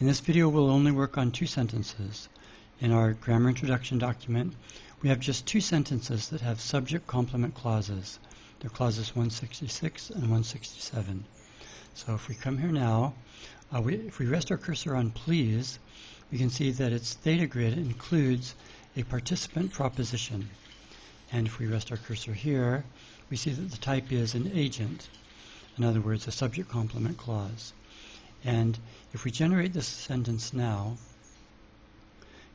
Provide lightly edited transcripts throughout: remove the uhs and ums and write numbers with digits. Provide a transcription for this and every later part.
In this video, we'll only work on 2 sentences. In our grammar introduction document, we have just 2 sentences that have subject-complement clauses. They're clauses 166 and 167. So if we come here now, if we rest our cursor on please, we can see that its theta grid includes a participant proposition. And if we rest our cursor here, we see that the type is an agent. In other words, a subject-complement clause. And if we generate this sentence now,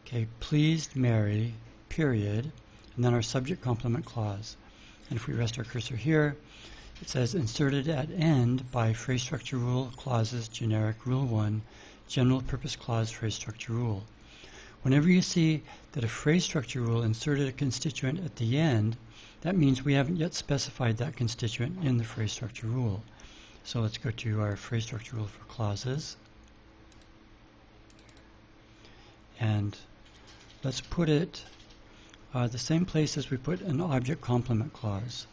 okay, pleased Mary, period, and then our subject-complement clause. And if we rest our cursor here, it says inserted at end by phrase structure rule clauses generic rule 1, general purpose clause phrase structure rule. Whenever you see that a phrase structure rule inserted a constituent at the end, that means we haven't yet specified that constituent in the phrase structure rule. So let's go to our phrase structure rule for clauses. And let's put it the same place as we put an object complement clause.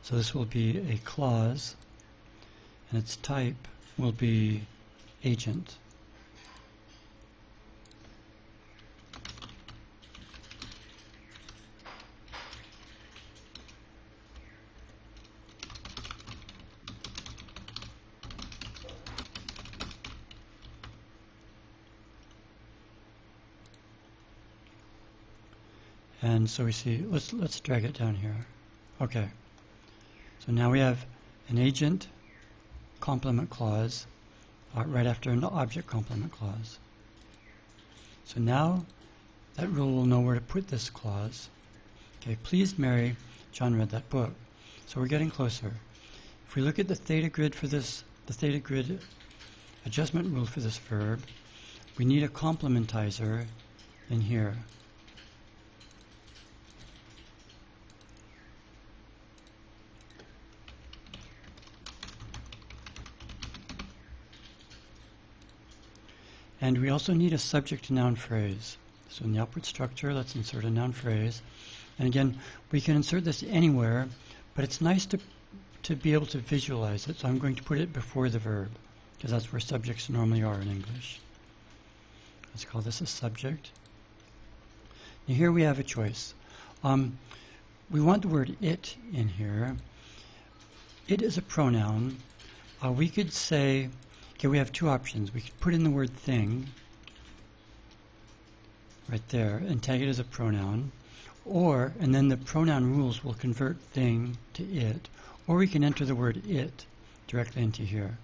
So this will be a clause, and its type will be agent. And so we see, let's drag it down here. Okay. So now we have an agent complement clause right after an object complement clause. So now that rule will know where to put this clause. Okay, pleased Mary, John read that book. So we're getting closer. If we look at the theta grid for this, the theta grid adjustment rule for this verb, we need a complementizer in here. And we also need a subject-to-noun phrase. So in the output structure, let's insert a noun phrase. And again, we can insert this anywhere, but it's nice to be able to visualize it. So I'm going to put it before the verb, because that's where subjects normally are in English. Let's call this a subject. And here we have a choice. We want the word it in here. It is a pronoun. We could say, okay, we have 2 options. We could put in the word thing right there and tag it as a pronoun, and then the pronoun rules will convert thing to it, or we can enter the word it directly into here.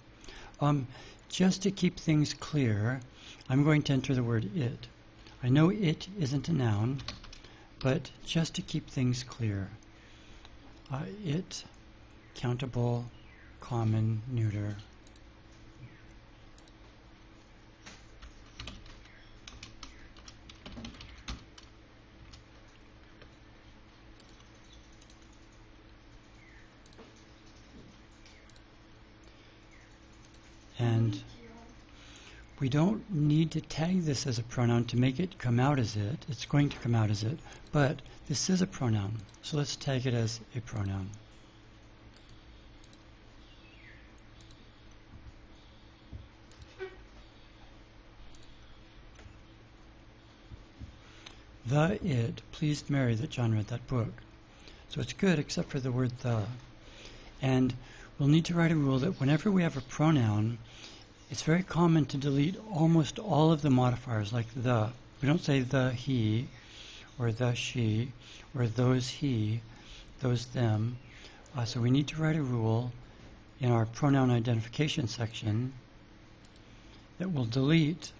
Just to keep things clear, I'm going to enter the word it. I know it isn't a noun, but just to keep things clear, it, countable, common, neuter. And we don't need to tag this as a pronoun to make it come out as it. It's going to come out as it, but this is a pronoun. So let's tag it as a pronoun. The it pleased Mary that John read that book. So it's good except for the word the. And we'll need to write a rule that whenever we have a pronoun, it's very common to delete almost all of the modifiers, like the. We don't say the he, or the she, or those he, those them. So we need to write a rule in our pronoun identification section that will delete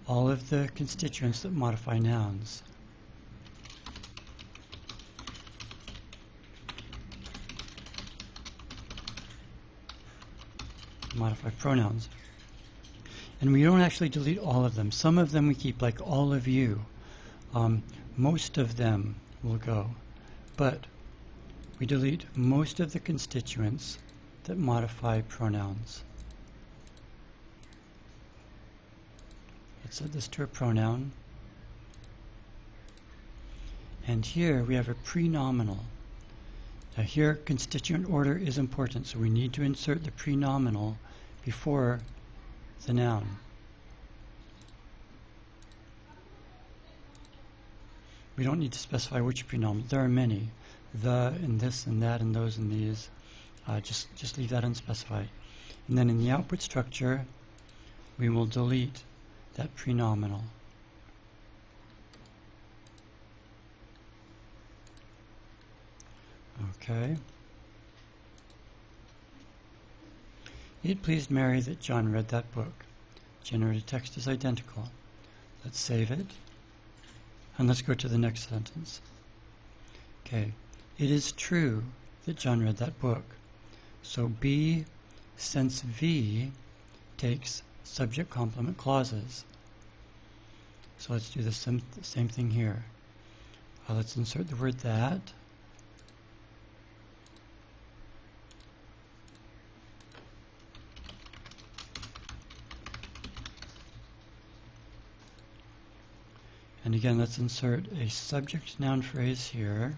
all of the constituents that modify nouns. Modify pronouns. And we don't actually delete all of them. Some of them we keep, like all of you. Most of them will go. But we delete most of the constituents that modify pronouns. Let's set this to a pronoun. And here we have a prenominal. Now here, constituent order is important, so we need to insert the prenominal before the noun. We don't need to specify which prenominal. There are many. The and this and that and those and these. Just leave that unspecified. And then in the output structure, we will delete that prenominal. Okay. It pleased Mary that John read that book. Generated text is identical. Let's save it. And let's go to the next sentence. Okay. It is true that John read that book. So B, since V, takes subject complement clauses. So let's do the same thing here. Let's insert the word that. And again, let's insert a subject noun phrase here.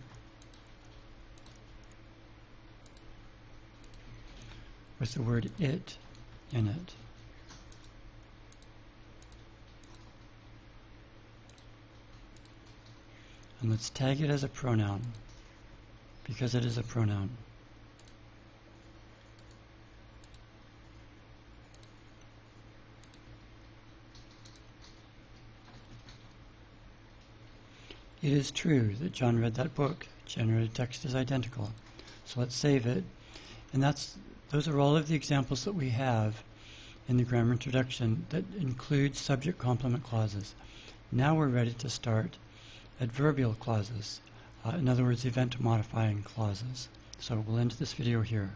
With the word it in it. And let's tag it as a pronoun, because it is a pronoun. It is true that John read that book. Generated text is identical. So let's save it. And those are all of the examples that we have in the grammar introduction that include subject complement clauses. Now we're ready to start adverbial clauses. In other words, event modifying clauses. So we'll end this video here.